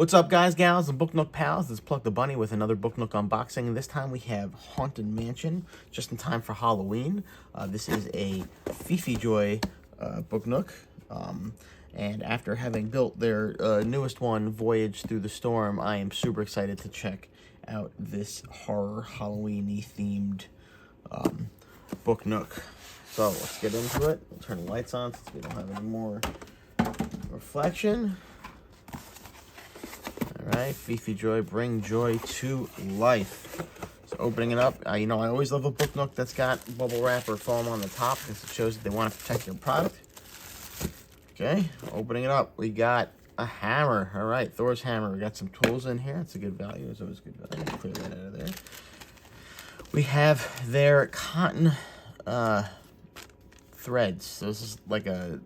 What's up, guys, gals, and Book Nook Pals? This is Plug the Bunny with another Book Nook unboxing, and this time we have Haunted Mansion, just in time for Halloween. This is a Fifi Joy Book Nook, and after having built their newest one, Voyage Through the Storm, I am super excited to check out this horror Halloween-y themed Book Nook. So let's get into it. We'll turn the lights on since we don't have any more reflection. Alright, Fifi Joy, bring joy to life. So opening it up, I always love a Book Nook that's got bubble wrap or foam on the top because it shows that they want to protect their product. Okay, opening it up, we got a hammer. Alright, Thor's hammer. We got some tools in here. It's a good value. It's always good value. Clear that out of there. We have their cotton threads. So this is like a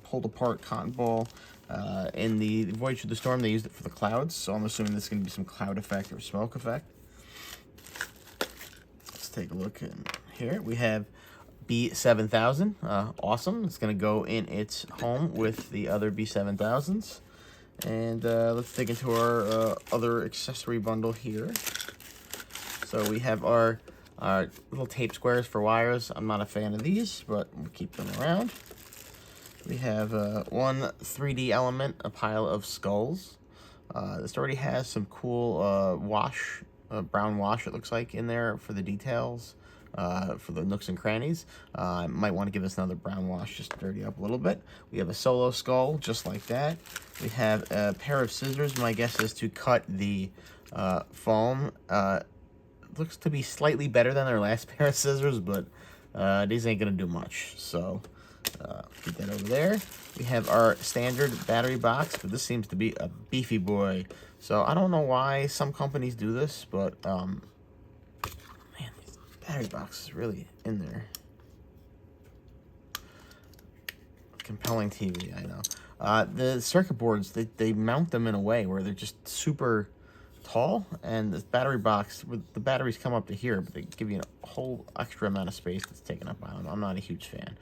pulled apart cotton ball. In the Voyage Through the Storm, they used it for the clouds, so I'm assuming this is going to be some cloud effect or smoke effect. Let's take a look in here. We have B7000. Awesome. It's going to go in its home with the other B7000s. And let's dig into our other accessory bundle here. So we have our little tape squares for wires. I'm not a fan of these, but we'll keep them around. We have one 3D element, a pile of skulls. This already has some cool wash, brown wash it looks like in there for the details, for the nooks and crannies. I might want to give this another brown wash just to dirty up a little bit. We have a solo skull just like that. We have a pair of scissors. My guess is to cut the foam. Looks to be slightly better than their last pair of scissors, but these ain't gonna do much. So keep that over there. We have our standard battery box, but this seems to be a beefy boy. So I don't know why some companies do this, but man, these battery boxes really in there. Compelling TV, I know. The circuit boards, they mount them in a way where they're just super tall, and this battery box, the batteries come up to here, but they give you a whole extra amount of space that's taken up by them. I'm not a huge fan.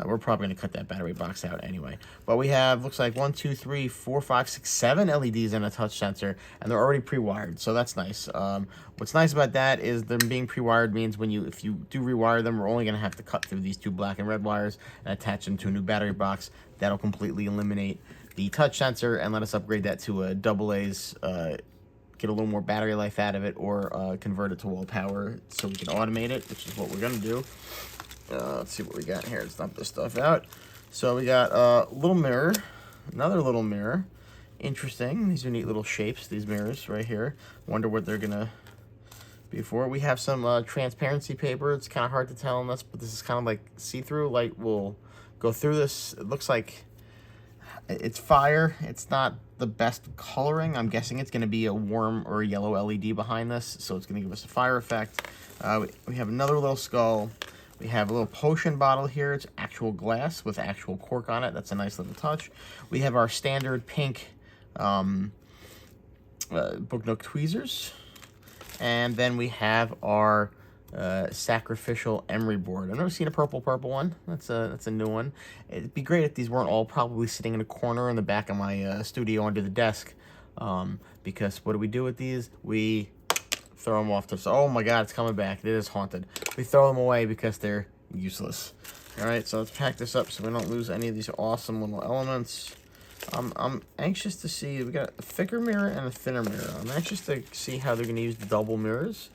We're probably going to cut that battery box out anyway. But we have, looks like 1, 2, 3, 4, 5, 6, 7 LEDs and a touch sensor, and they're already pre-wired, so that's nice. What's nice about that is them being pre-wired means if you do rewire them, we're only going to have to cut through these two black and red wires and attach them to a new battery box. That'll completely eliminate the touch sensor and let us upgrade that to a AA's, get a little more battery life out of it, or convert it to wall power so we can automate it, which is what we're going to do. Let's see what we got here. Let's dump this stuff out. So we got a little mirror, another little mirror. Interesting. These are neat little shapes, these mirrors right here. Wonder what they're going to be for. We have some transparency paper. It's kind of hard to tell in this, but this is kind of like see-through. Light will go through this. It looks like it's fire. It's not the best coloring. I'm guessing it's going to be a warm or a yellow LED behind this, so it's going to give us a fire effect. We have another little skull. We have a little potion bottle here. It's actual glass with actual cork on it. That's a nice little touch. We have our standard pink Book Nook tweezers. And then we have our sacrificial emery board. I've never seen a purple one. That's a new one. It'd be great if these weren't all probably sitting in a corner in the back of my studio under the desk. Because what do we do with these? We throw them off to, oh my god, it's coming back. It is haunted. We throw them away because they're useless. Alright, so let's pack this up so we don't lose any of these awesome little elements. I'm anxious to see, we got a thicker mirror and a thinner mirror. I'm anxious to see how they're going to use the double mirrors.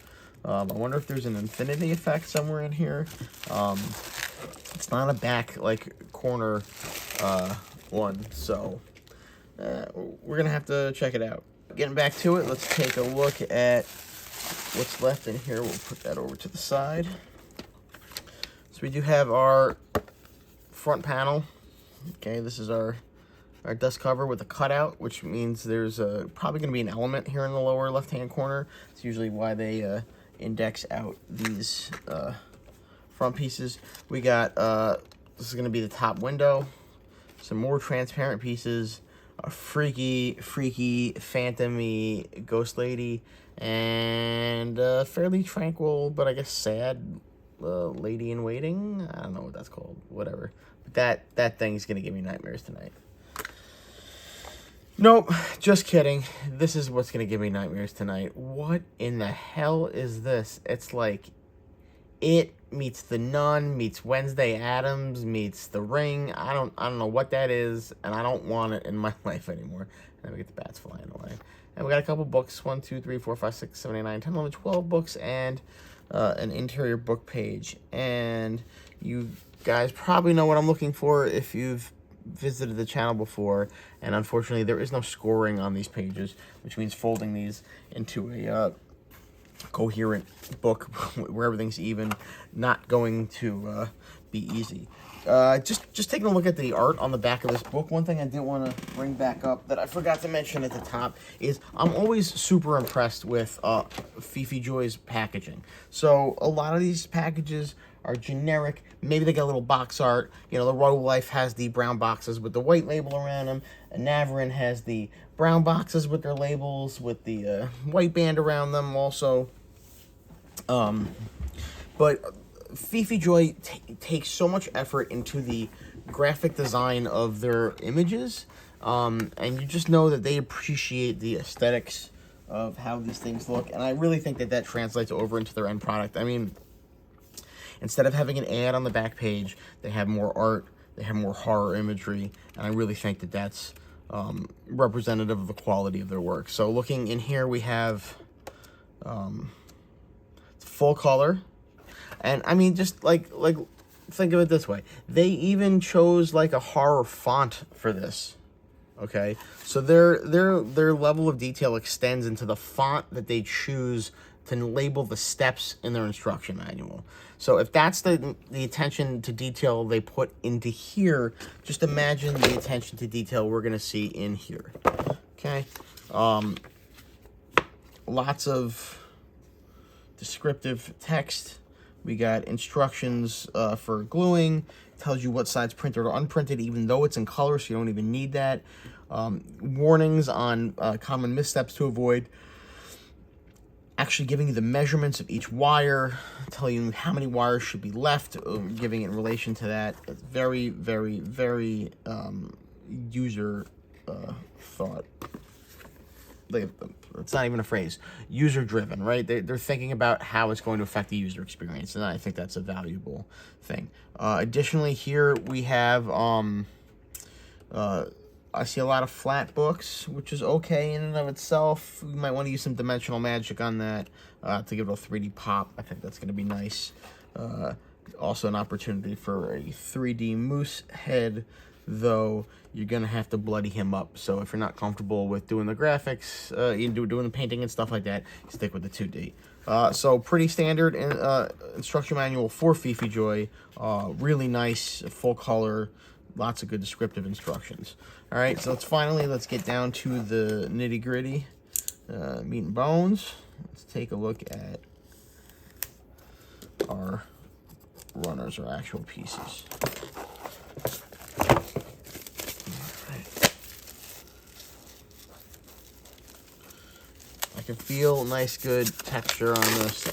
I wonder if there's an infinity effect somewhere in here. It's not a back, like, corner one, so we're going to have to check it out. Getting back to it, let's take a look at what's left in here. We'll put that over to the side. So we do have our front panel. Okay, this is our dust cover with a cutout, which means there's probably going to be an element here in the lower left-hand corner. It's usually why they index out these front pieces. We got, this is going to be the top window, some more transparent pieces, a freaky, phantom-y ghost lady, and a fairly tranquil, but I guess sad lady in waiting. I don't know what that's called. Whatever. But that thing's going to give me nightmares tonight. Nope, just kidding. This is what's going to give me nightmares tonight. What in the hell is this? It's like It meets The Nun, meets Wednesday Addams, meets The Ring. I don't know what that is, and I don't want it in my life anymore. And we get the bats flying away. And we got a couple books, 1, 2, 3, 4, 5, 6, 7, 8, 9, 10, 11, 12 books, and an interior book page. And you guys probably know what I'm looking for if you've visited the channel before. And unfortunately, there is no scoring on these pages, which means folding these into a coherent book where everything's even, not going to be easy. Just taking a look at the art on the back of this book, one thing I did want to bring back up that I forgot to mention at the top is I'm always super impressed with Fifi Joy's packaging. So a lot of these packages are generic. Maybe they got a little box art. You know, the Royal Life has the brown boxes with the white label around them. And Navarin has the brown boxes with their labels with the white band around them also. But Fifi Joy takes so much effort into the graphic design of their images, and you just know that they appreciate the aesthetics of how these things look, and I really think that that translates over into their end product. I mean, instead of having an ad on the back page, they have more art, they have more horror imagery, and I really think that that's representative of the quality of their work. So looking in here, we have full color. And I mean, just like think of it this way. They even chose like a horror font for this. Okay? So their level of detail extends into the font that they choose to label the steps in their instruction manual. So if that's the attention to detail they put into here, just imagine the attention to detail we're going to see in here. Okay? Lots of descriptive text. We got instructions for gluing. Tells you what side's printed or unprinted, even though it's in color, so you don't even need that. Warnings on common missteps to avoid. Actually giving you the measurements of each wire, telling you how many wires should be left, giving it in relation to that. It's very, very, very user thought. It's not even a phrase. User-driven, right? They're thinking about how it's going to affect the user experience, and I think that's a valuable thing. Additionally, here we have, I see a lot of flat books, which is okay in and of itself. We might want to use some dimensional magic on that to give it a 3D pop. I think that's going to be nice. Also an opportunity for a 3D moose head, though you're going to have to bloody him up. So if you're not comfortable with doing the graphics, doing the painting and stuff like that, stick with the 2D. So pretty standard instruction manual for Fifi Joy. Really nice, full color, lots of good descriptive instructions. All right, so let's get down to the nitty gritty, meat and bones. Let's take a look at our runners, or actual pieces. I can feel nice, good texture on this.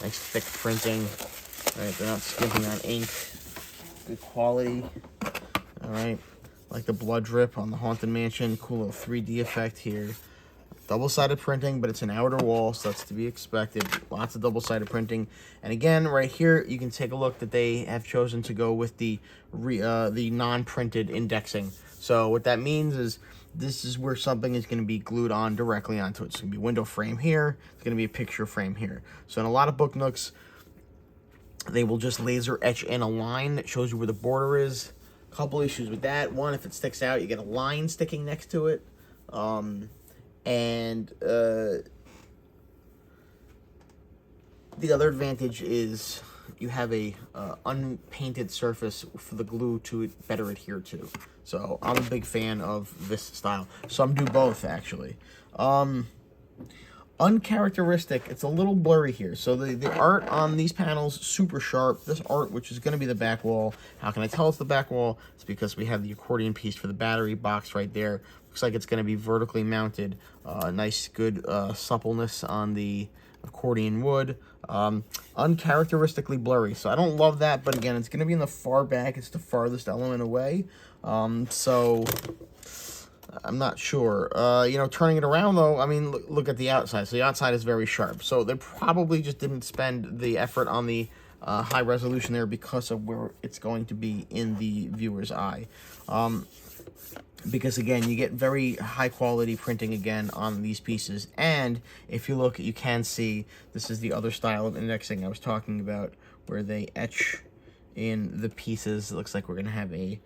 Nice thick printing. All right, they're not skimping on ink. Good quality. All right, like the blood drip on the Haunted Mansion. Cool little 3D effect here. Double-sided printing, but it's an outer wall, so that's to be expected. Lots of double-sided printing. And again, right here, you can take a look that they have chosen to go with the non-printed indexing. So what that means is this is where something is going to be glued on directly onto it. It's going to be a window frame here. It's going to be a picture frame here. So in a lot of Book Nooks, they will just laser etch in a line that shows you where the border is. A couple issues with that. One, if it sticks out, you get a line sticking next to it. The other advantage is you have a unpainted surface for the glue to better adhere to. So I'm a big fan of this style. Some do both, actually. Uncharacteristic, it's a little blurry here. So the art on these panels, super sharp. This art, which is going to be the back wall. How can I tell it's the back wall? It's because we have the accordion piece for the battery box right there. Looks like it's going to be vertically mounted. Nice, good suppleness on the accordion wood. Uncharacteristically blurry, so I don't love that, but again, it's going to be in the far back. It's the farthest element away. So I'm not sure. You know, turning it around, though, I mean, look at the outside. So the outside is very sharp. So they probably just didn't spend the effort on the high resolution there because of where it's going to be in the viewer's eye. Because, again, you get very high-quality printing, again, on these pieces. And if you look, you can see this is the other style of indexing I was talking about, where they etch in the pieces. It looks like we're going to have a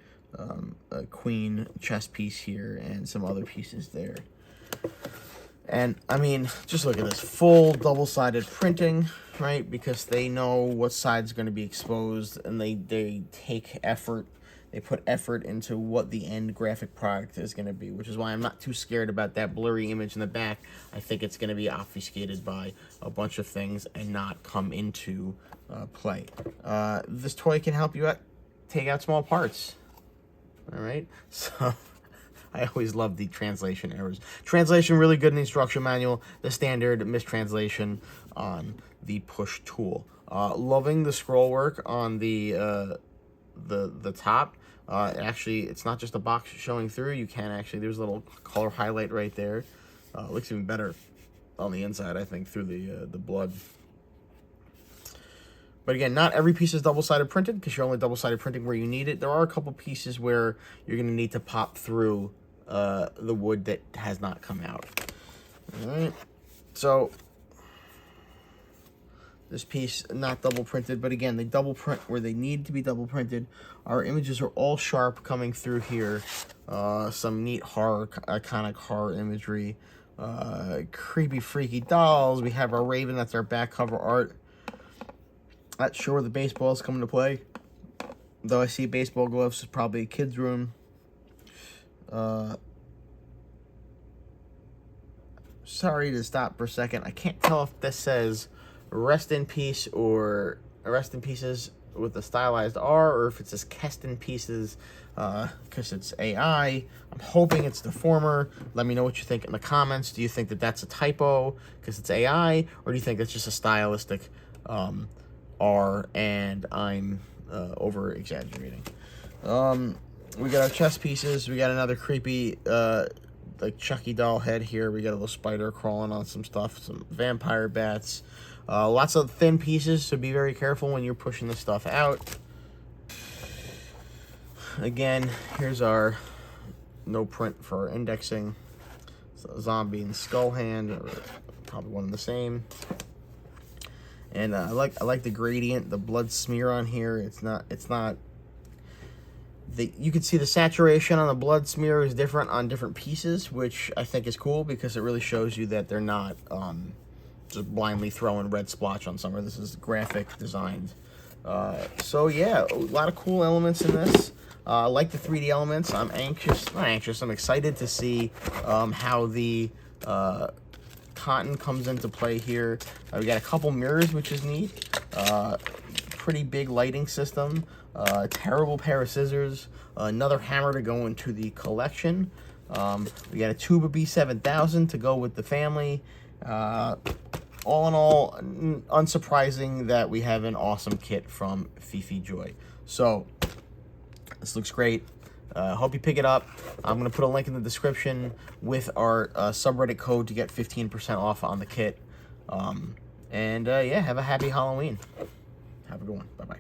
queen chess piece here and some other pieces there. And, I mean, just look at this. Full double-sided printing, right? Because they know what side's going to be exposed, and they take effort. They put effort into what the end graphic product is going to be, which is why I'm not too scared about that blurry image in the back. I think it's going to be obfuscated by a bunch of things and not come into play. This toy can help you take out small parts. All right, so I always love the translation errors. Translation really good in the instruction manual. The standard mistranslation on the push tool. Loving the scroll work on the top. Actually, it's not just a box showing through. You can actually, there's a little color highlight right there. Looks even better on the inside, I think, through the blood. But again, not every piece is double-sided printed because you're only double-sided printing where you need it. There are a couple pieces where you're going to need to pop through the wood that has not come out. All right, so this piece not double printed, but again, they double print where they need to be double printed. Our images are all sharp coming through here. Some neat horror, iconic horror imagery. Creepy, freaky dolls. We have our Raven, that's our back cover art. Not sure where the baseball is coming to play. Though I see baseball gloves is probably a kid's room. Sorry to stop for a second. I can't tell if this says rest in peace or rest in pieces with the stylized R, or if it says Kest in pieces because it's AI. I'm hoping it's the former. Let me know what you think in the comments. Do you think that that's a typo because it's AI, or do you think it's just a stylistic R and I'm over exaggerating? We got our chess pieces. We got another creepy like Chucky doll head here. We got a little spider crawling on some stuff, some vampire bats. Lots of thin pieces, so be very careful when you're pushing this stuff out. Again, here's our no print for our indexing. So zombie and skull hand, or probably one and the same. And I like the gradient, the blood smear on here. It's not. You can see the saturation on the blood smear is different on different pieces, which I think is cool because it really shows you that they're not just blindly throwing red splotch on somewhere. This is graphic designed. So yeah, a lot of cool elements in this. I like the 3D elements. I'm I'm excited to see how the cotton comes into play here. We got a couple mirrors, which is neat. Pretty big lighting system. Terrible pair of scissors. Another hammer to go into the collection. We got a Tuba B7000 to go with the family. All in all, unsurprising that we have an awesome kit from Fifi Joy. So, this looks great. Hope you pick it up. I'm going to put a link in the description with our subreddit code to get 15% off on the kit. Yeah, have a happy Halloween. Have a good one. Bye-bye.